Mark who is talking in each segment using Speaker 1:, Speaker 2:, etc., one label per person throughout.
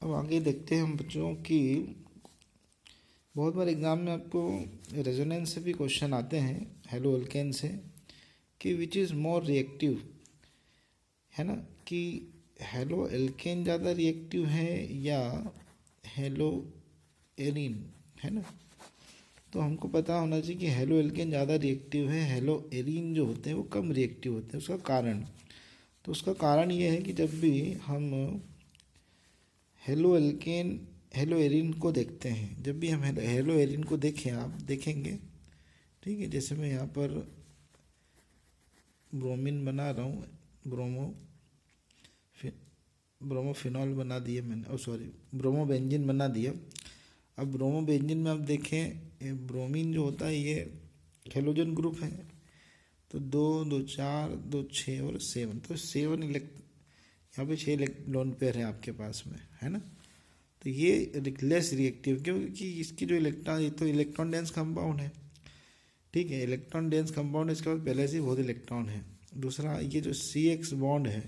Speaker 1: अब आगे देखते हैं हम बच्चों की बहुत बार एग्ज़ाम में आपको रेजोनेंस से भी क्वेश्चन आते हैं हेलो एल्केन से कि विच इज़ मोर रिएक्टिव, है ना, कि हेलो एल्केन ज़्यादा रिएक्टिव है या हेलो एरिन, है ना। तो हमको पता होना चाहिए कि हेलो एल्केन ज़्यादा रिएक्टिव है, हेलो एरिन जो होते हैं वो कम रिएक्टिव होते हैं। उसका कारण, तो उसका कारण ये है कि जब भी हम हेलो एल्केन हेलो एरिन को देखते हैं, जब भी हम हेलो एरिन को देखें, आप देखेंगे, ठीक है, जैसे मैं यहाँ पर ब्रोमीन बना रहा हूँ, ब्रोमोफिनॉल बना दिया मैंने, ब्रोमोबेंजीन बना दिया। अब ब्रोमोबेंजीन में आप देखें ब्रोमीन जो होता है ये हेलोजन ग्रुप है, तो 2 2 4 2 6 और 7, तो 7 यहाँ पे 6 लोन पेयर है आपके पास में, है ना। तो ये लेस रिएक्टिव, क्योंकि इसकी जो इलेक्ट्रॉन, ये तो इलेक्ट्रॉन डेंस कंपाउंड है, ठीक है, इलेक्ट्रॉन डेंस कंपाउंड, इसके बाद पहले से बहुत इलेक्ट्रॉन है। दूसरा ये जो CX बॉन्ड है,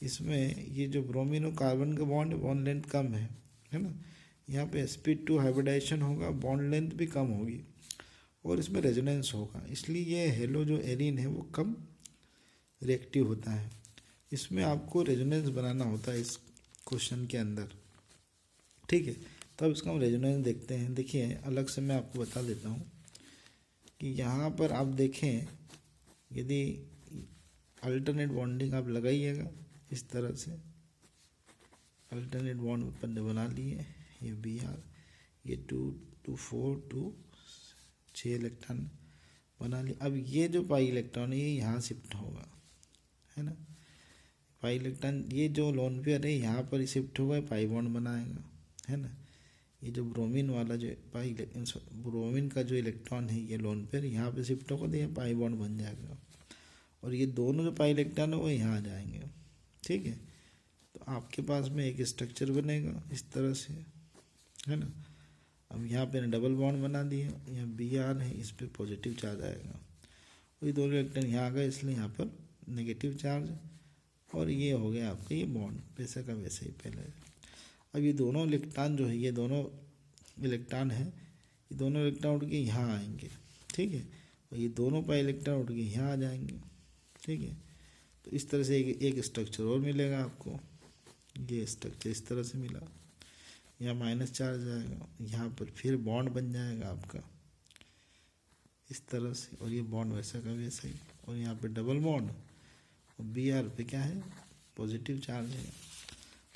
Speaker 1: इसमें ये जो ब्रोमीन और कार्बन का बॉन्ड लेंथ कम है ना। यहाँ पे sp2 हाइब्रिडाइजेशन होगा, बॉन्ड लेंथ भी कम होगी और इसमें रेजोनेंस होगा, इसलिए ये हेलो जो एरिन है वो कम रिएक्टिव होता है। इसमें आपको रेजोनेंस बनाना होता है इस क्वेश्चन के अंदर, ठीक है। तो अब इसका हम रेजोनेंस देखते हैं। देखिए अलग से मैं आपको बता देता हूँ कि यहाँ पर आप देखें, यदि अल्टरनेट बॉन्डिंग आप लगाइएगा इस तरह से, अल्टरनेट बॉन्ड अपन ने बना लिए, ये Br, ये 2 2 4 2 6 इलेक्ट्रॉन बना लिए। अब ये जो पाई इलेक्ट्रॉन है ये यहाँ शिफ्ट होगा, है ना, पाई इलेक्ट्रॉन, ये जो लोन पेयर है यहाँ पर शिफ्ट होगा, पाई बॉन्ड बनाएगा, है ना। ये जो ब्रोमीन वाला जो ब्रोमीन का जो इलेक्ट्रॉन है ये लोन पेयर यहाँ पे शिफ्ट होगा, तो ये पाई बॉन्ड बन जाएगा और ये दोनों जो पाई इलेक्ट्रॉन है वो यहाँ आ जाएंगे, ठीक है। तो आपके पास में एक स्ट्रक्चर बनेगा इस तरह से, है ना। अब यहाँ पे डबल बॉन्ड बना दिए, यहाँ Br है, इस पर पॉजिटिव चार्ज आएगा और ये दोनों इलेक्ट्रॉन यहाँ आ गए, इसलिए यहाँ पर नेगेटिव चार्ज, और ये हो गया आपका ये बॉन्ड वैसे का वैसे ही पहले। अब ये दोनों इलेक्ट्रॉन जो है, ये दोनों इलेक्ट्रॉन है, ये दोनों इलेक्ट्रॉन उठ के यहाँ आएंगे, ठीक है, और ये दोनों पाई इलेक्ट्रॉन उठ के यहाँ आ जाएंगे, ठीक है। तो इस तरह से एक स्ट्रक्चर और मिलेगा आपको, ये स्ट्रक्चर इस तरह से मिला, यहाँ माइनस चार्ज आएगा, यहाँ पर फिर बॉन्ड बन जाएगा आपका इस तरह से, और ये बॉन्ड वैसा का वैसा ही, और यहाँ पे डबल बॉन्ड और Br पे क्या है, पॉजिटिव चार्ज है।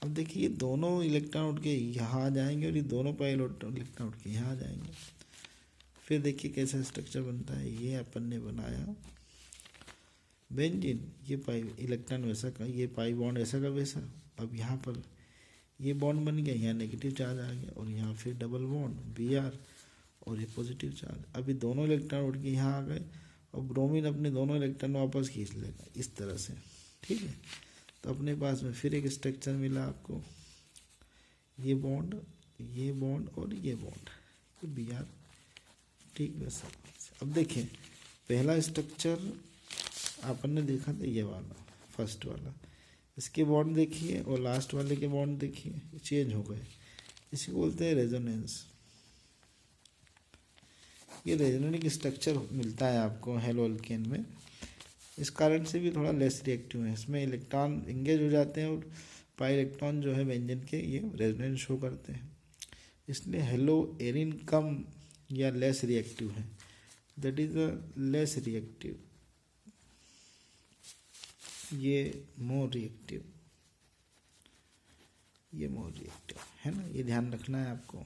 Speaker 1: अब देखिए ये दोनों इलेक्ट्रॉन उठ के यहाँ आ जाएंगे और ये दोनों पाई इलेक्ट्रॉन उठ के यहाँ आ जाएंगे। फिर देखिए कैसा स्ट्रक्चर बनता है, ये अपन ने बनाया बेंजीन, ये पाई इलेक्ट्रॉन वैसा का, ये पाई बॉन्ड ऐसा का वैसा। अब यहाँ पर ये बॉन्ड बन गया, यहाँ नेगेटिव चार्ज आ गया और यहाँ फिर डबल बॉन्ड Br और ये पॉजिटिव चार्ज। अभी दोनों इलेक्ट्रॉन उठ के यहाँ आ गए और ब्रोमीन अपने दोनों इलेक्ट्रॉन वापस खींच लेगा इस तरह से, ठीक है। तो अपने पास में फिर एक स्ट्रक्चर मिला आपको, ये बॉन्ड और ये बॉन्ड, ये Br, ठीक वैसा। अब देखें पहला स्ट्रक्चर अपन ने देखा था ये वाला, फर्स्ट वाला, इसके बॉन्ड देखिए और लास्ट वाले के बॉन्ड देखिए चेंज हो गए, इसी को बोलते हैं रेजोनेंस। ये रेजोनेटिक स्ट्रक्चर मिलता है आपको हेलो एल्केन में, इस कारण से भी थोड़ा लेस रिएक्टिव है, इसमें इलेक्ट्रॉन इंगेज हो जाते हैं और पाई इलेक्ट्रॉन जो है व्यंजन के ये रेजोनेंस शो करते हैं, इसलिए हेलो एरिन कम या लेस रिएक्टिव है, that is a less reactive, ये मोर रिएक्टिव, है ना, ये ध्यान रखना है आपको।